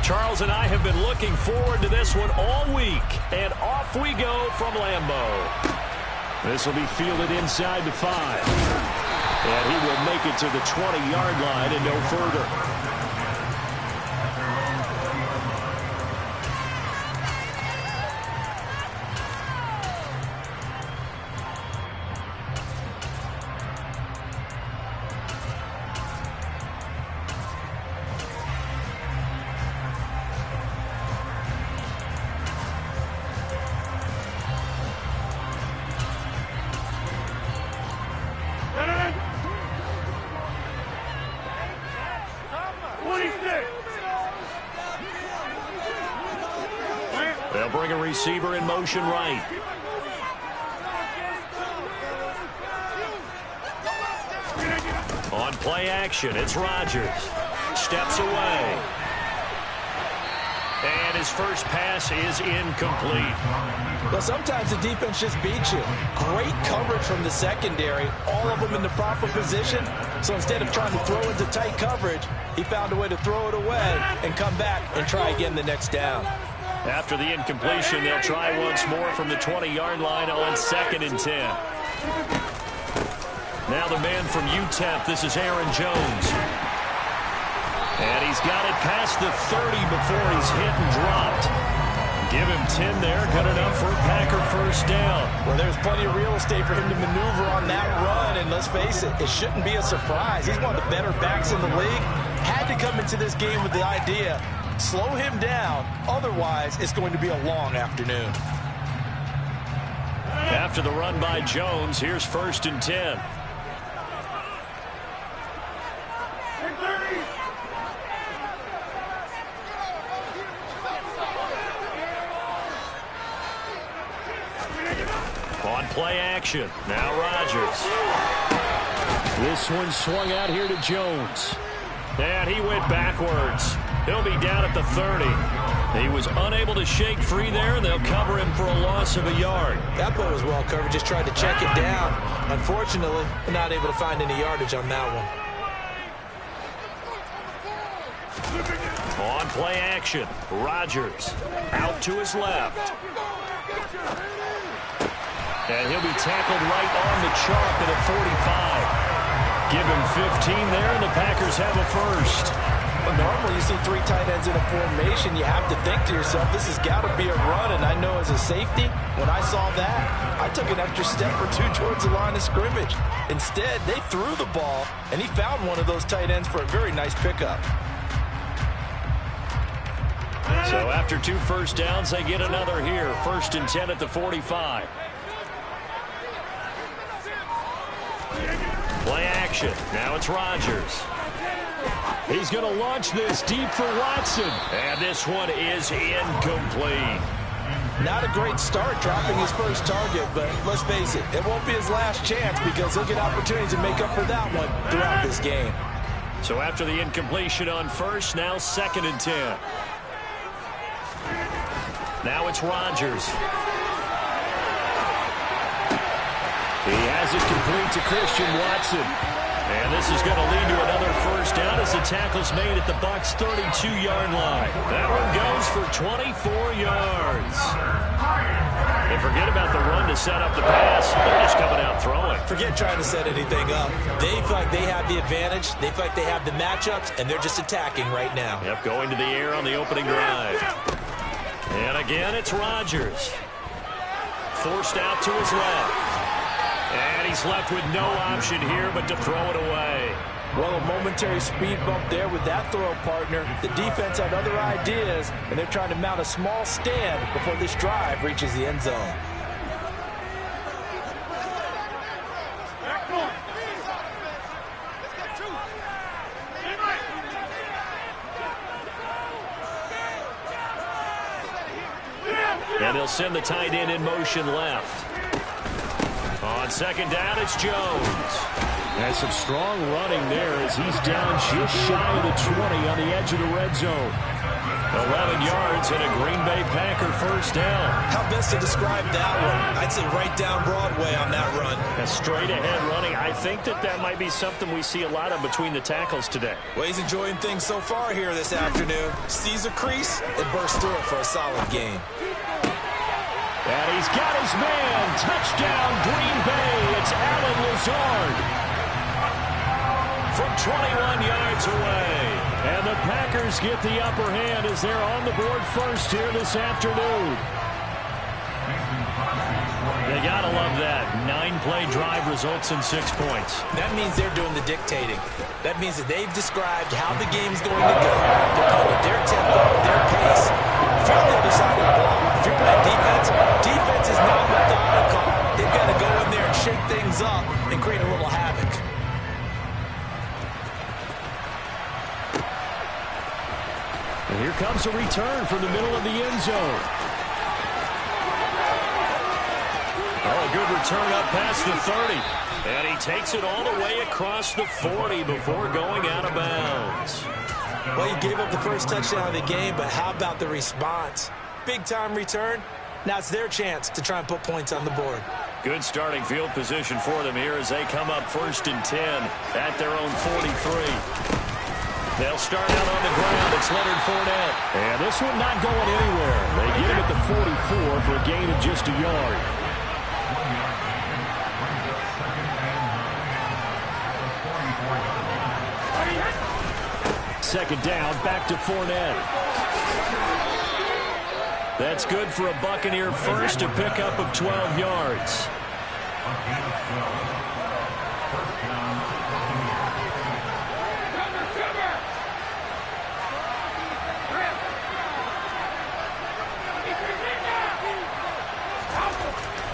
Charles and I have been looking forward to this one all week. And off we go from Lambeau. This will be fielded inside the 5. And he will make it to the 20-yard line and no further. They'll bring a receiver in motion right. On play action, it's Rodgers. Steps away. And his first pass is incomplete. Well, sometimes the defense just beats you. Great coverage from the secondary. All of them in the proper position. So instead of trying to throw into tight coverage, he found a way to throw it away and come back and try again the next down. After the incompletion, they'll try once more from the 20-yard line on 2nd and 10. Now the man from UTEP, this is Aaron Jones. And he's got it past the 30 before he's hit and dropped. Give him 10 there, good enough for a Packer first down. Well, there's plenty of real estate for him to maneuver on that run, and let's face it, it shouldn't be a surprise. He's one of the better backs in the league. Had to come into this game with the idea, slow him down, otherwise it's going to be a long afternoon. After the run by Jones, here's 1st and 10. On play action, now Rodgers. This one swung out here to Jones. And he went backwards. He'll be down at the 30. He was unable to shake free there, and they'll cover him for a loss of a yard. That play was well covered, just tried to check it down. Unfortunately, not able to find any yardage on that one. On play action, Rodgers out to his left. And he'll be tackled right on the chalk at a 45. Give him 15 there, and the Packers have a first. Well, normally you see 3 tight ends in a formation. You have to think to yourself, this has got to be a run. And I know as a safety, when I saw that, I took an extra step or 2 towards the line of scrimmage. Instead, they threw the ball, and he found one of those tight ends for a very nice pickup. So after 2 first downs, they get another here. 1st and 10 at the 45. Play action. Now it's Rodgers. He's going to launch this deep for Watson. And this one is incomplete. Not a great start dropping his first target, but let's face it, it won't be his last chance because he'll get opportunities to make up for that one throughout this game. So after the incompletion on 1st, now 2nd and 10. Now it's Rodgers. He has it complete to Christian Watson. And this is going to lead to another first down as the tackle's made at the Bucs' 32-yard line. That one goes for 24 yards. They forget about the run to set up the pass. They're just coming out throwing. Forget trying to set anything up. They feel like they have the advantage. They feel like they have the matchups, and they're just attacking right now. Yep, going to the air on the opening drive. And again, it's Rodgers. Forced out to his left. And he's left with no option here but to throw it away. Well, a momentary speed bump there with that throw partner. The defense had other ideas, and they're trying to mount a small stand before this drive reaches the end zone. And they'll send the tight end in motion left. On 2nd down, it's Jones. And some strong running there as he's down just shy of the 20 on the edge of the red zone. 11 yards and a Green Bay Packer first down. How best to describe that one? I'd say right down Broadway on that run. A straight ahead running. I think that might be something we see a lot of between the tackles today. Well, he's enjoying things so far here this afternoon. Sees a crease and bursts through it for a solid gain. And he's got his man. Touchdown, Green Bay. It's Allen Lazard from 21 yards away. And the Packers get the upper hand as they're on the board first here this afternoon. They got to love that. 9-play drive results in 6 points. That means they're doing the dictating. That means that they've described how the game's going to go. They're playing at their tempo, their pace. If you're on the other side of the ball, if you're playing defense, defense is not methodical. They've got to go in there and shake things up and create a little havoc. And here comes a return from the middle of the end zone. Oh, a good return up past the 30. And he takes it all the way across the 40 before going out of bounds. Well, he gave up the first touchdown of the game, but how about the response? Big-time return. Now it's their chance to try and put points on the board. Good starting field position for them here as they come up 1st and 10 at their own 43. They'll start out on the ground. It's Leonard Fournette. And this one not going anywhere. They get him at the 44 for a gain of just a yard. Second down, back to Fournette. That's good for a Buccaneer first, a pickup of 12 yards.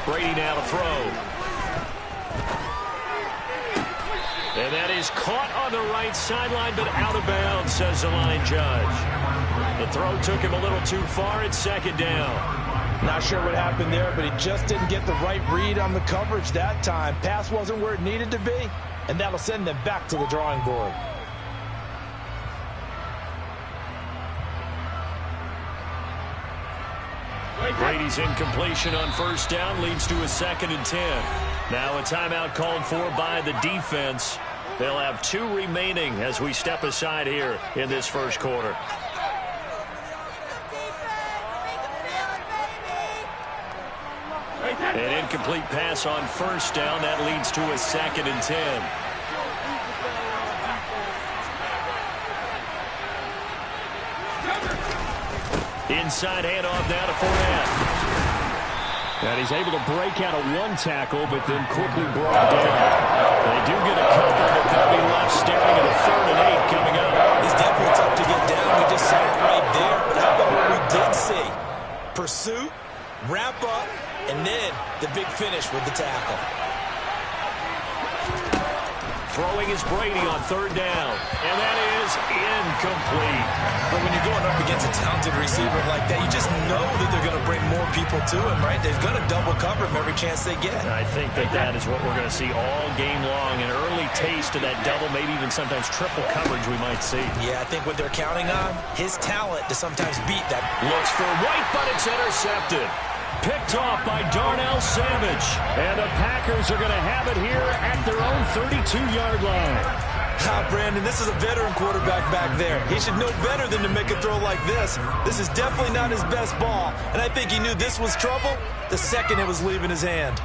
Brady now to throw. And that is caught on the right sideline, but out of bounds, says the line judge. The throw took him a little too far. It's second down. Not sure what happened there, but he just didn't get the right read on the coverage that time. Pass wasn't where it needed to be, and that'll send them back to the drawing board. Brady's incompletion on first down leads to a 2nd and 10. Now a timeout called for by the defense. They'll have 2 remaining as we step aside here in this first quarter. An incomplete pass on first down. That leads to a 2nd and 10. Inside handoff now to Fournette. And he's able to break out of one tackle, but then quickly brought down. They do get a couple, but they'll be left staring at a 3rd and 8 coming up. It's definitely tough to get down. We just saw it right there. But how about what we did see? Pursuit, wrap up, and then the big finish with the tackle. Throwing is Brady on 3rd down. And that is incomplete. But when you're going up against a talented receiver like that, you just know that they're going to bring more people to him, right? They're going to double cover him every chance they get. I think that is what we're going to see all game long. An early taste of that double, maybe even sometimes triple coverage we might see. Yeah, I think what they're counting on, his talent to sometimes beat that. Looks for White, but it's intercepted. Picked off by Darnell Savage. And the Packers are going to have it here at their own 32-yard line. Brandon, this is a veteran quarterback back there. He should know better than to make a throw like this. This is definitely not his best ball. And I think he knew this was trouble the second it was leaving his hand.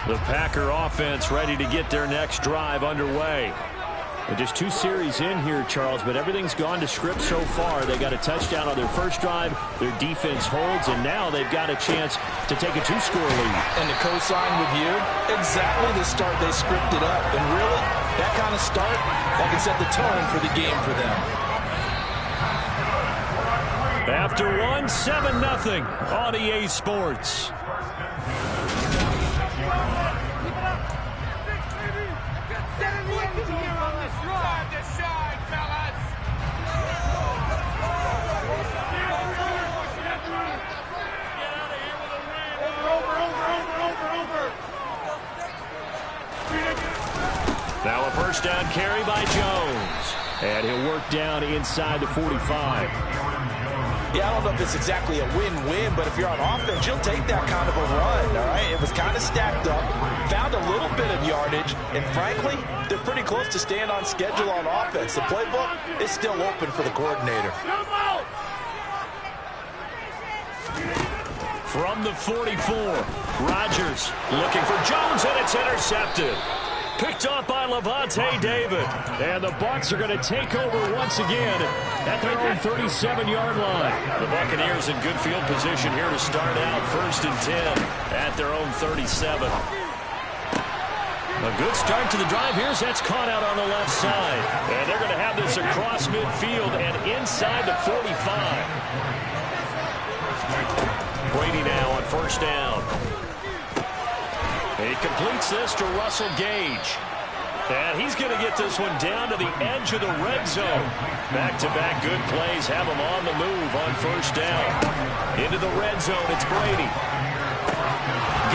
The Packer offense ready to get their next drive underway. And just 2 series in here, Charles, but everything's gone to script so far. They got a touchdown on their first drive. Their defense holds, and now they've got a chance to take a 2-score lead. And to co-sign with you, exactly the start they scripted up. And really, that kind of start, that can set the tone for the game for them. After 1, 7-0 on EA Sports. Now a first down carry by Jones. And he'll work down inside the 45. Yeah, I don't know if it's exactly a win-win, but if you're on offense, you'll take that kind of a run, all right? It was kind of stacked up, found a little bit of yardage, and frankly, they're pretty close to staying on schedule on offense. The playbook is still open for the coordinator. From the 44, Rodgers looking for Jones, and it's intercepted. Picked off by Levante David. And the Bucs are going to take over once again at their own 37-yard line. The Buccaneers in good field position here to start out 1st and 10 at their own 37. A good start to the drive here. That's caught out on the left side. And they're going to have this across midfield and inside the 45. Brady now on 1st down. He completes this to Russell Gage. And he's going to get this one down to the edge of the red zone. Back-to-back good plays have him on the move on 1st down. Into the red zone, it's Brady.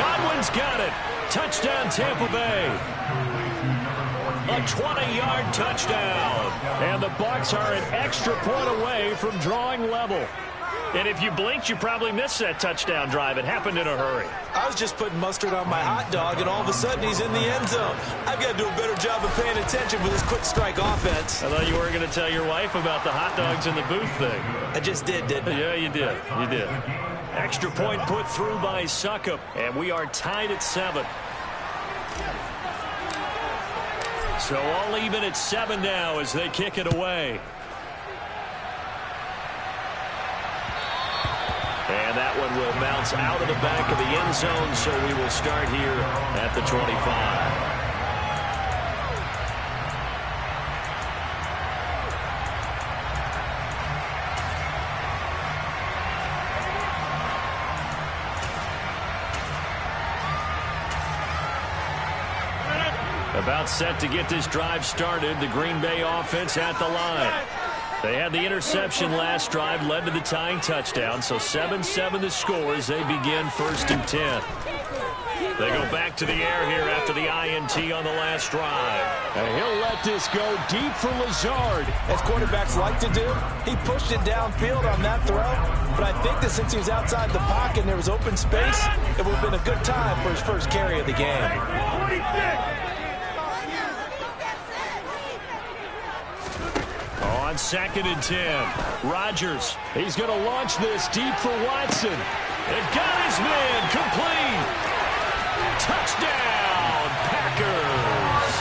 Godwin's got it. Touchdown, Tampa Bay. A 20-yard touchdown. And the Bucs are an extra point away from drawing level. And if you blinked, you probably missed that touchdown drive. It happened in a hurry. I was just putting mustard on my hot dog, and all of a sudden he's in the end zone. I've got to do a better job of paying attention for this quick strike offense. I thought you were going to tell your wife about the hot dogs in the booth thing. I just did, didn't I? Yeah, you did. You did. Extra point put through by Succop, and we are tied at 7. So all even at 7 now as they kick it away. And that one will bounce out of the back of the end zone, so we will start here at the 25. About set to get this drive started, the Green Bay offense at the line. They had the interception last drive, led to the tying touchdown, so 7-7 the score as they begin 1st and 10. They go back to the air here after the INT on the last drive. And he'll let this go deep for Lazard. As quarterbacks like to do, he pushed it downfield on that throw, but I think that since he was outside the pocket and there was open space, it would have been a good time for his first carry of the game. 46. On 2nd and 10, Rodgers, he's going to launch this deep for Watson. And got his man complete. Touchdown, Packers.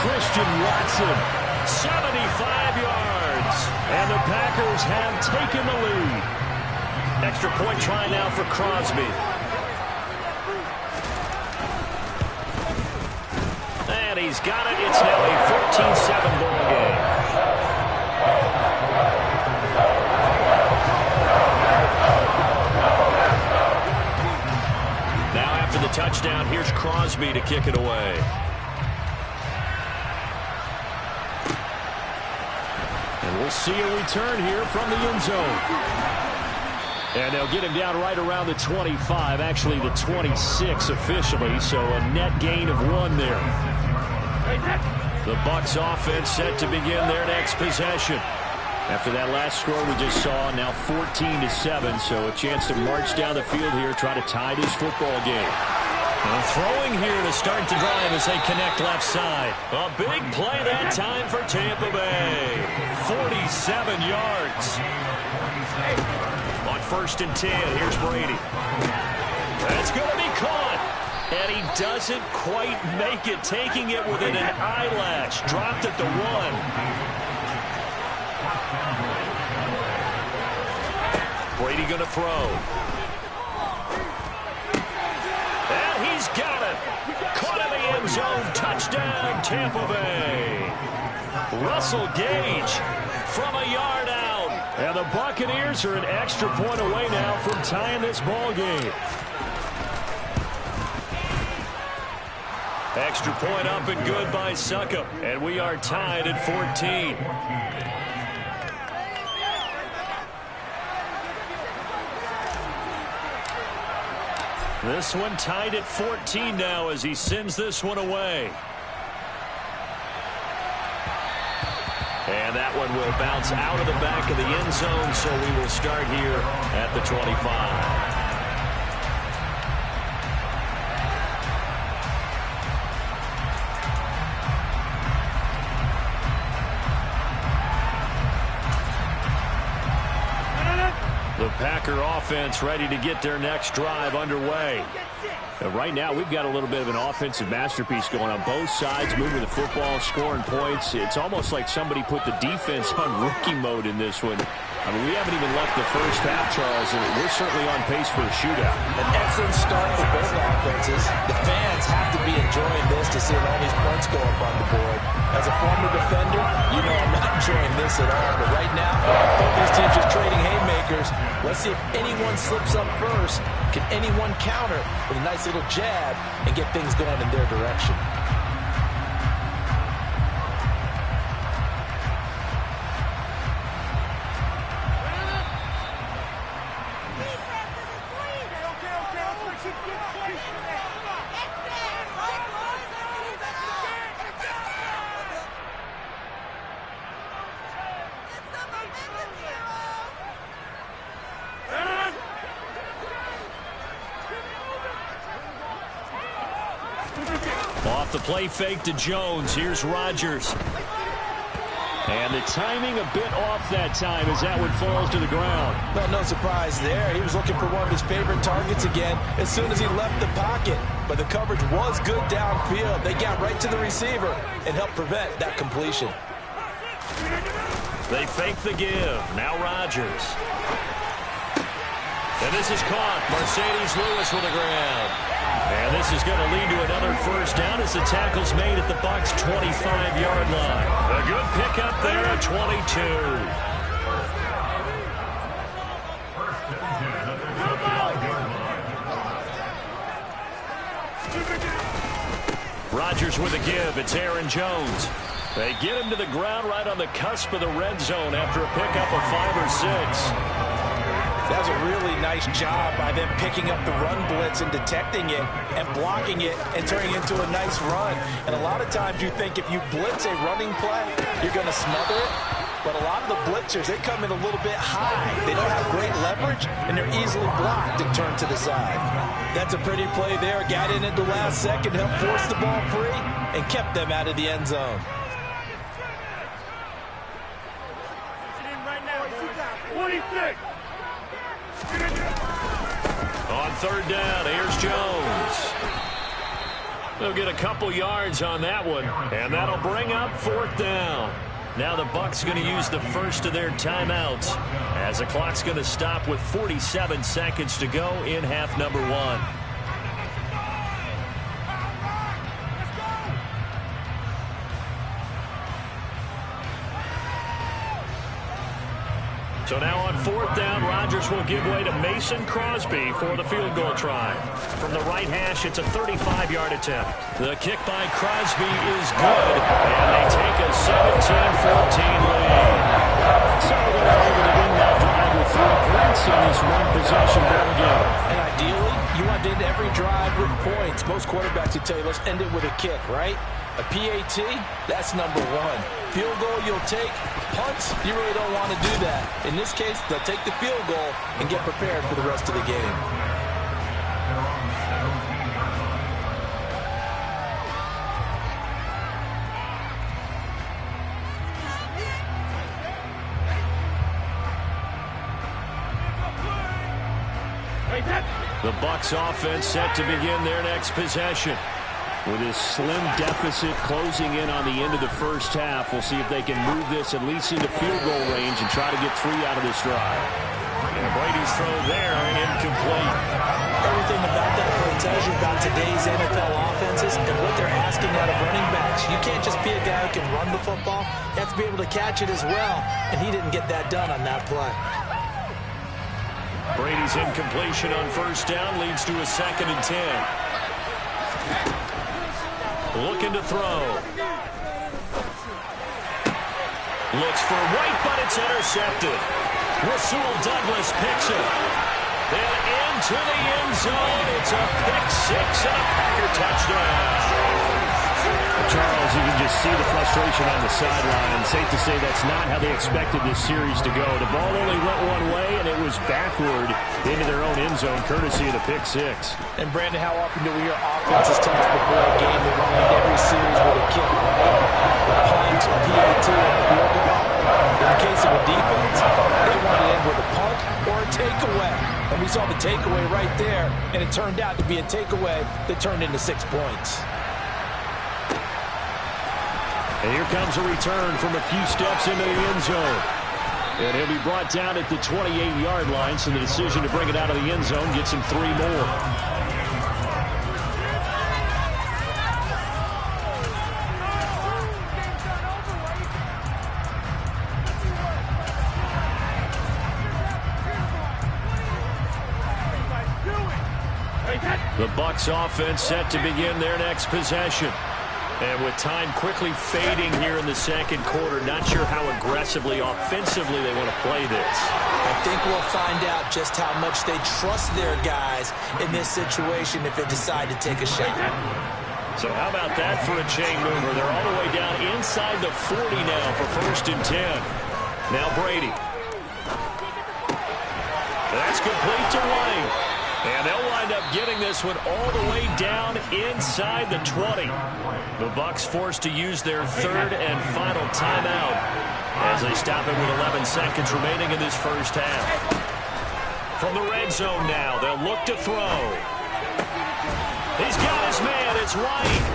Christian Watson, 75 yards. And the Packers have taken the lead. Extra point try now for Crosby. And he's got it. It's now a 14-7 ball game. The touchdown, here's Crosby to kick it away. And we'll see a return here from the end zone. And they'll get him down right around the 25, actually the 26 officially, so a net gain of 1 there. The Bucs offense set to begin their next possession. After that last score we just saw, now 14-7, so a chance to march down the field here, try to tie this football game. And throwing here to start the drive as they connect left side. A big play that time for Tampa Bay. 47 yards. On 1st and 10, here's Brady. That's going to be caught. And he doesn't quite make it, taking it within an eyelash. Dropped at the 1. Brady going to throw. And he's got it. Caught in the end zone. Touchdown, Tampa Bay. Russell Gage from a yard out. And the Buccaneers are an extra point away now from tying this ball game. Extra point up and good by Succop. And we are tied at 14. This one tied at 14 now as he sends this one away. And that one will bounce out of the back of the end zone, so we will start here at the 25. The Packer offense ready to get their next drive underway. Right now, we've got a little bit of an offensive masterpiece going on both sides, moving the football, scoring points. It's almost like somebody put the defense on rookie mode in this one. I mean, we haven't even left the first half, Charles, and we're certainly on pace for a shootout. An excellent start for both offenses. The fans have to be enjoying this to see all these points go up on the board. As a former defender, you know I'm not enjoying this at all. But right now, both these teams are trading haymakers. Let's see if anyone slips up first. Can anyone counter with a nice little jab and get things going in their direction? Off the play fake to Jones. Here's Rodgers. And the timing a bit off that time as that one falls to the ground. Well, no surprise there. He was looking for one of his favorite targets again as soon as he left the pocket. But the coverage was good downfield. They got right to the receiver and helped prevent that completion. They fake the give. Now Rodgers. And this is caught. Mercedes Lewis with the ground. And this is going to lead to another first down as the tackle's made at the Bucs' 25-yard line. A good pickup there at 22. Rodgers with a give. It's Aaron Jones. They get him to the ground right on the cusp of the red zone after a pickup of 5 or 6. That was a really nice job by them picking up the run blitz and detecting it and blocking it and turning it into a nice run. And a lot of times you think if you blitz a running play, you're going to smother it. But a lot of the blitzers, they come in a little bit high. They don't have great leverage, and they're easily blocked and turned to the side. That's a pretty play there. Got in at the last second, helped force the ball free, and kept them out of the end zone. On third down, here's Jones. They'll get a couple yards on that one, and that'll bring up fourth down. Now the Bucs going to use the first of their timeouts as the clock's going to stop with 47 seconds to go in half number 1. So now on fourth down, Rodgers will give way to Mason Crosby for the field goal try. From the right hash, it's a 35-yard attempt. The kick by Crosby is good, and they take a 17-14 lead. So they're able to win that drive with 3 points in this one-possession ball game. And ideally, you want to end every drive with points. Most quarterbacks would tell you, let's end it with a kick, right? A PAT, that's number 1. Field goal you'll take. Punts, you really don't want to do that. In this case, they'll take the field goal and get prepared for the rest of the game. The Bucs offense set to begin their next possession. With his slim deficit closing in on the end of the first half, we'll see if they can move this at least into field goal range and try to get 3 out of this drive. And Brady's throw there, incomplete. Everything about that play tells you about today's NFL offenses and what they're asking out of running backs. You can't just be a guy who can run the football. You have to be able to catch it as well, and he didn't get that done on that play. Brady's incompletion on first down leads to a 2nd and 10. Looking to throw. Looks for right, but it's intercepted. Rasul Douglas picks it. And into the end zone. It's a pick 6 and a Packer touchdown. Charles, you can just see the frustration on the sideline. Safe to say that's not how they expected this series to go. The ball only went one way, and it was backward into their own end zone, courtesy of the pick six. And, Brandon, how often do we hear offenses talk before a game that will end every series with a kick, right? A punt, a PAT, or a field goal. In the case of a defense, they want to end with a punt or a takeaway. And we saw the takeaway right there, and it turned out to be a takeaway that turned into 6 points. And here comes a return from a few steps into the end zone. And he'll be brought down at the 28-yard line, so the decision to bring it out of the end zone gets him 3 more. The Bucs offense set to begin their next possession. And with time quickly fading here in the second quarter, not sure how aggressively, offensively they want to play this. I think we'll find out just how much they trust their guys in this situation if they decide to take a shot. So how about that for a chain mover? They're all the way down inside the 40 now for 1st and 10. Now Brady. That's complete to White. And they'll wind up getting this one all the way down inside the 20. The Bucs forced to use their 3rd and final timeout as they stop it with 11 seconds remaining in this first half. From the red zone now, they'll look to throw. He's got his man. It's White.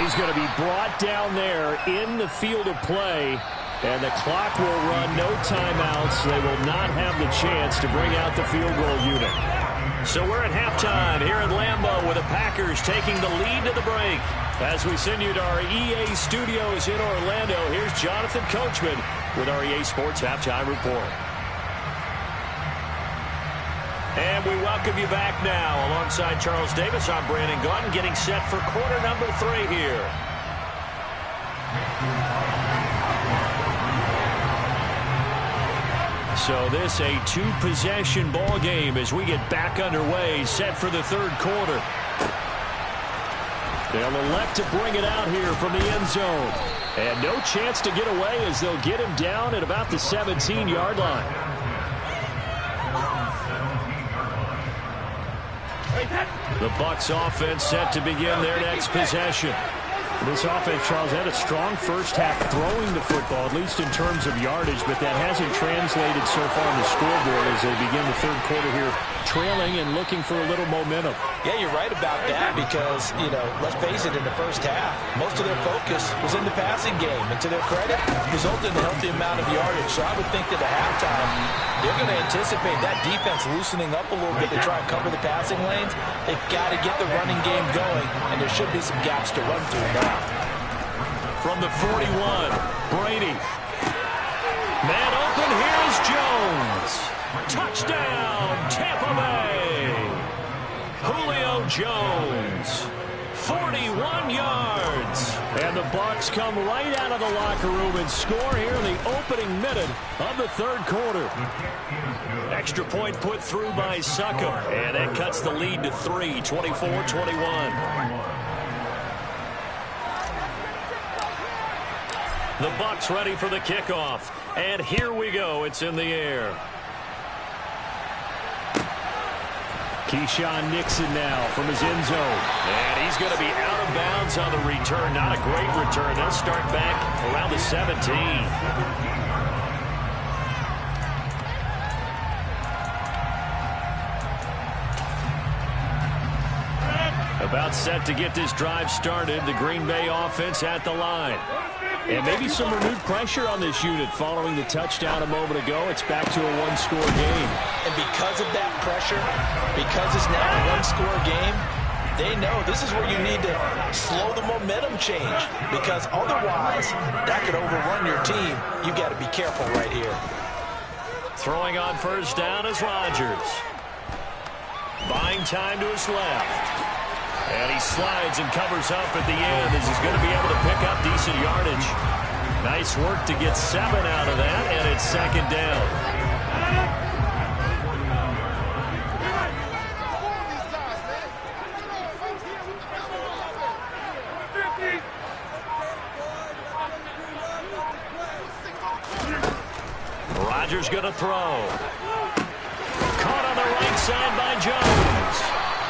He's going to be brought down there in the field of play. And the clock will run, no timeouts. They will not have the chance to bring out the field goal unit. So we're at halftime here at Lambeau with the Packers taking the lead to the break. As we send you to our EA studios in Orlando, here's Jonathan Coachman with our EA Sports Halftime Report. And we welcome you back now. Alongside Charles Davis, I'm Brandon Gaudin, getting set for quarter number 3 here. So this a 2-possession ball game as we get back underway, set for the 3rd quarter. They'll elect to bring it out here from the end zone. And no chance to get away as they'll get him down at about the 17-yard line. The Bucs offense set to begin their next possession. This offense, Charles, had a strong first half throwing the football, at least in terms of yardage, but that hasn't translated so far on the scoreboard as they begin the 3rd quarter here, trailing and looking for a little momentum. Yeah, you're right about that because, let's face it, in the first half, most of their focus was in the passing game. And to their credit, resulted in a healthy amount of yardage. So I would think that at halftime, they're going to anticipate that defense loosening up a little bit to try and cover the passing lanes. They've got to get the running game going, and there should be some gaps to run through now. From the 41, Brady. Man open, here's Jones. Touchdown, Tampa Bay. Julio Jones, 41 yards. And the Bucs come right out of the locker room and score here in the opening minute of the 3rd quarter. Extra point put through by Succop, and that cuts the lead to 3, 24-21. The Bucs ready for the kickoff. And here we go. It's in the air. Keyshawn Nixon now from his end zone. And he's going to be out of bounds on the return. Not a great return. They'll start back around the 17. About set to get this drive started. The Green Bay offense at the line. And maybe some renewed pressure on this unit following the touchdown a moment ago. It's back to a 1-score game. And because of that pressure, because it's now a 1-score game, they know this is where you need to slow the momentum change. Because otherwise, that could overrun your team. You got to be careful right here. Throwing on first down is Rodgers. Buying time to his left. And he slides and covers up at the end as he's going to be able to pick up decent yardage. Nice work to get 7 out of that, and it's 2nd down. Rodgers going to throw. Caught on the right side by Jones.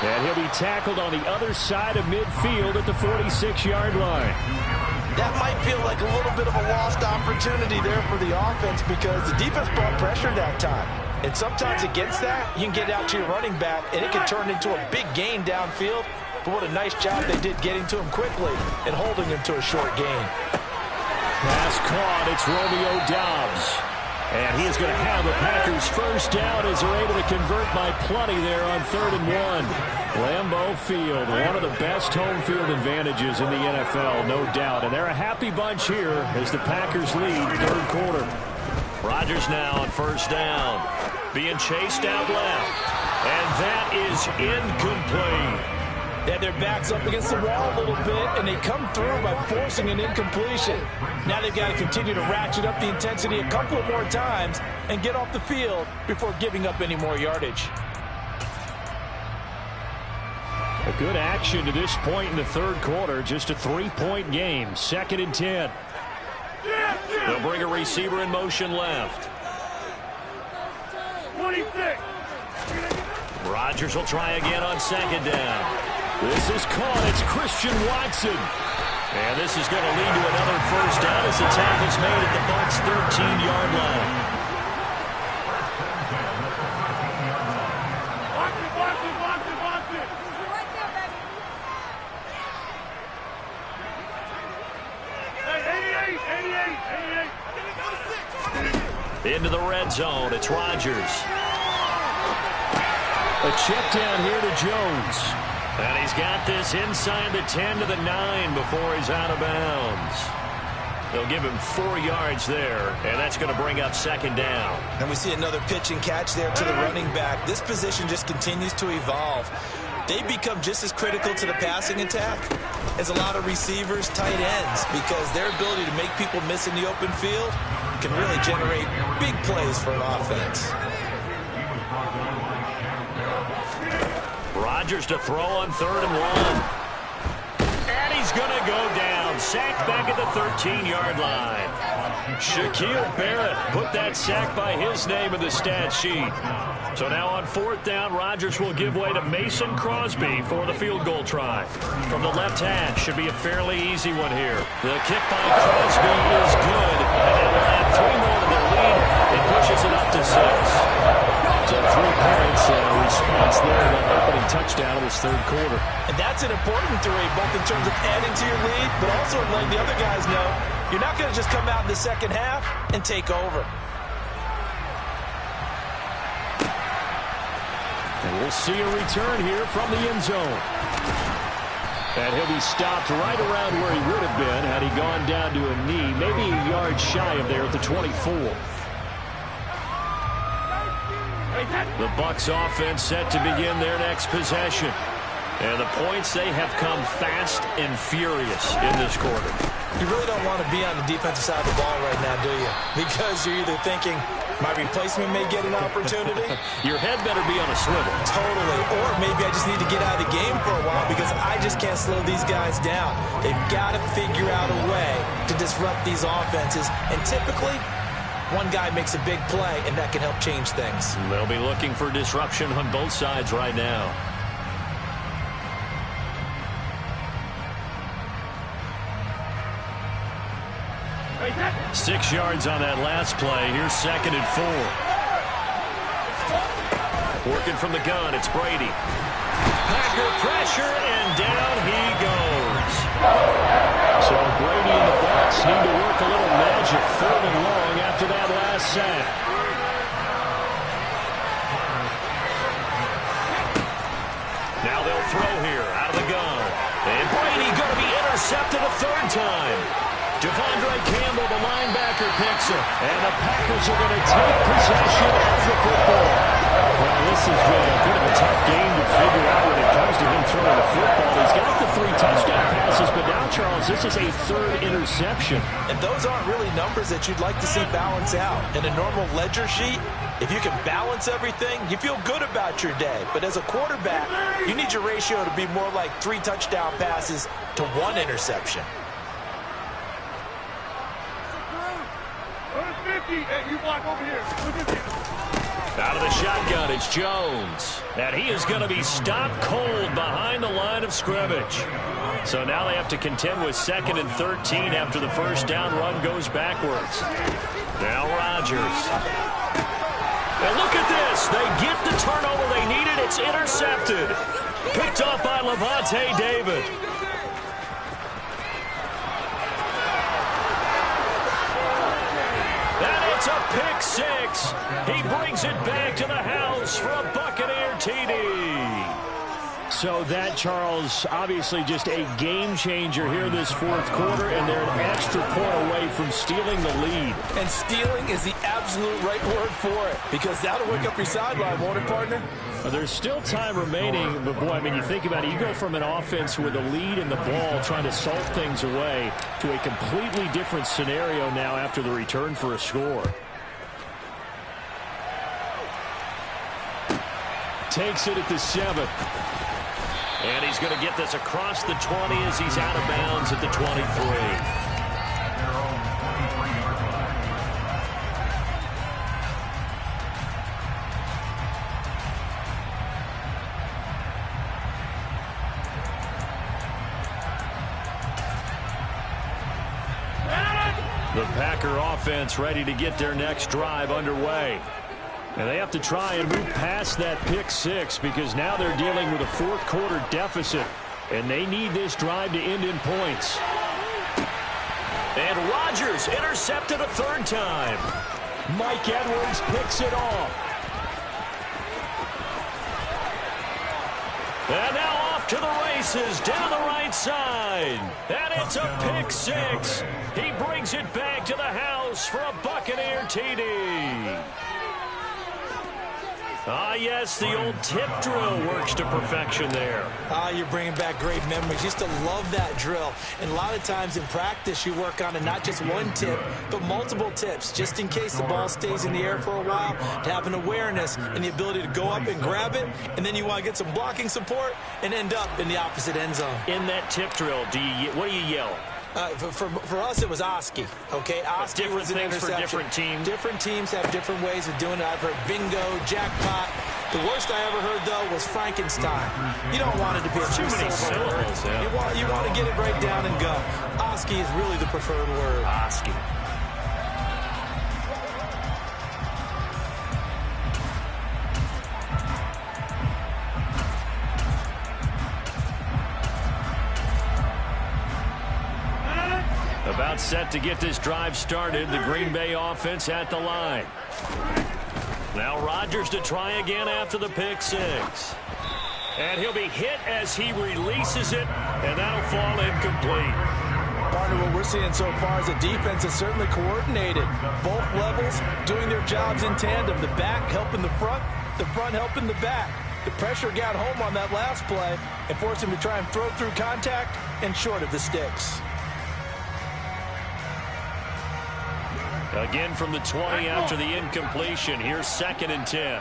And he'll be tackled on the other side of midfield at the 46-yard line. That might feel like a little bit of a lost opportunity there for the offense because the defense brought pressure that time. And sometimes against that, you can get out to your running back, and it can turn into a big gain downfield. But what a nice job they did getting to him quickly and holding him to a short gain. Pass caught. It's Romeo Doubs. And he is going to have the Packers first down as they're able to convert by plenty there on 3rd and 1. Lambeau Field, one of the best home field advantages in the NFL, no doubt. And they're a happy bunch here as the Packers lead 3rd quarter. Rodgers now on first down. Being chased out left. And that is incomplete. And their back's up against the wall a little bit, and they come through by forcing an incompletion. Now they've got to continue to ratchet up the intensity a couple of more times and get off the field before giving up any more yardage. A good action to this point in the 3rd quarter. Just a 3-point game. 2nd and 10. They'll bring a receiver in motion left. 26. Rodgers will try again on 2nd down. This is caught. It's Christian Watson. And this is going to lead to another first down as the tackle's made at the Bucs' 13-yard line. Watch it. Right there, baby. 88. Into the red zone. It's Rodgers. A check down here to Jones. And he's got this inside the 10 to the 9 before he's out of bounds. They'll give him 4 yards there, and that's going to bring up 2nd down. And we see another pitch and catch there to the running back. This position just continues to evolve. They become just as critical to the passing attack as a lot of receivers, tight ends, because their ability to make people miss in the open field can really generate big plays for an offense. Rodgers to throw on 3rd and 1. And he's going to go down. Sacked back at the 13-yard line. Shaquille Barrett put that sack by his name in the stat sheet. So now on 4th down, Rodgers will give way to Mason Crosby for the field goal try. From the left hash, should be a fairly easy one here. The kick by Crosby is good. And that will add 3 more to their lead. It pushes it up to 6. So 3 points response there to that opening touchdown in this 3rd quarter. And that's an important 3, both in terms of adding to your lead, but also letting the other guys know you're not going to just come out in the 2nd half and take over. And we'll see a return here from the end zone. And he'll be stopped right around where he would have been had he gone down to a knee, maybe a yard shy of there at the 24. The Bucs offense set to begin their next possession. And the points, they have come fast and furious in this quarter. You really don't want to be on the defensive side of the ball right now, do you? Because you're either thinking, my replacement may get an opportunity. Your head better be on a swivel. Totally. Or maybe I just need to get out of the game for a while because I just can't slow these guys down. They've got to figure out a way to disrupt these offenses. And typically, one guy makes a big play, and that can help change things. They'll be looking for disruption on both sides right now. Hey, 6 yards on that last play. Here's 2nd and 4. Working from the gun, it's Brady. Packer pressure, and down he goes. So Brady and the Bucs need to work a little magic 3rd and long after that last sack. Now they'll throw here out of the gun. And Brady going to be intercepted a 3rd time. Devondre Campbell, the linebacker, picks it. And the Packers are going to take possession of the football. Well, this has been a bit of a tough game to figure out when it comes to him throwing the football. He's got the 3 touchdown passes, but now, Charles, this is a 3rd interception. And those aren't really numbers that you'd like to see balance out. In a normal ledger sheet, if you can balance everything, you feel good about your day. But as a quarterback, you need your ratio to be more like 3 touchdown passes to 1 interception. Go to 50. Hey, you block over here. Look at this. Out of the shotgun, it's Jones. And he is going to be stopped cold behind the line of scrimmage. So now they have to contend with 2nd and 13 after the first down run goes backwards. Now Rodgers. And look at this. They get the turnover they needed. It's intercepted. Picked up by Levante David. And it's a pick six. He brings it back to the house for a Buccaneer TD. So that, Charles, obviously just a game changer here this fourth quarter, and they're an extra point away from stealing the lead. And stealing is the absolute right word for it, because that'll wake up your sideline, won't it, partner? Well, there's still time remaining, but boy, I mean, you think about it, you go from an offense with a lead in the ball trying to salt things away to a completely different scenario now after the return for a score. Takes it at the 7. And he's going to get this across the 20 as he's out of bounds at the 23. The Packer offense ready to get their next drive underway. And they have to try and move past that pick six because now they're dealing with a fourth quarter deficit. And they need this drive to end in points. And Rodgers intercepted a third time. Mike Edwards picks it off. And now off to the races down the right side. And it's a pick six. He brings it back to the house for a Buccaneer TD. Ah, yes, the old tip drill works to perfection there. Ah, you're bringing back great memories. Used to love that drill. And a lot of times in practice, you work on it, not just one tip, but multiple tips, just in case the ball stays in the air for a while, to have an awareness and the ability to go up and grab it, and then you want to get some blocking support and end up in the opposite end zone. In that tip drill, what do you yell? For us, it was Oski. Okay, Oski was an interception. For different teams. Different teams have different ways of doing it. I've heard bingo, jackpot. The worst I ever heard, though, was Frankenstein. You don't want it to be too many syllables. Yeah. You want to get it right down and go. Oski is really the preferred word. Oski. About set to get this drive started. The Green Bay offense at the line. Now Rodgers to try again after the pick six. And he'll be hit as he releases it, and that'll fall incomplete. Partner, what we're seeing so far is a defense that's certainly coordinated. Both levels doing their jobs in tandem. The back helping the front helping the back. The pressure got home on that last play and forced him to try and throw through contact and short of the sticks. Again from the 20 after the incompletion. Here's 2nd and 10.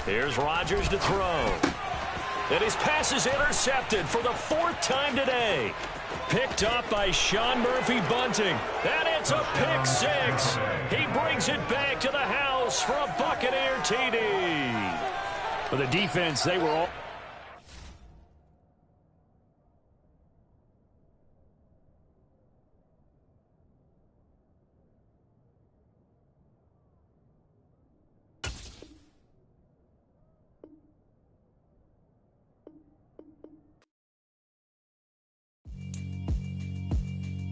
Here's Rodgers to throw. And his pass is intercepted for the 4th time today. Picked up by Sean Murphy-Bunting. And it's a pick six. He brings it back to the house for a Buccaneer TD. For the defense, they were all...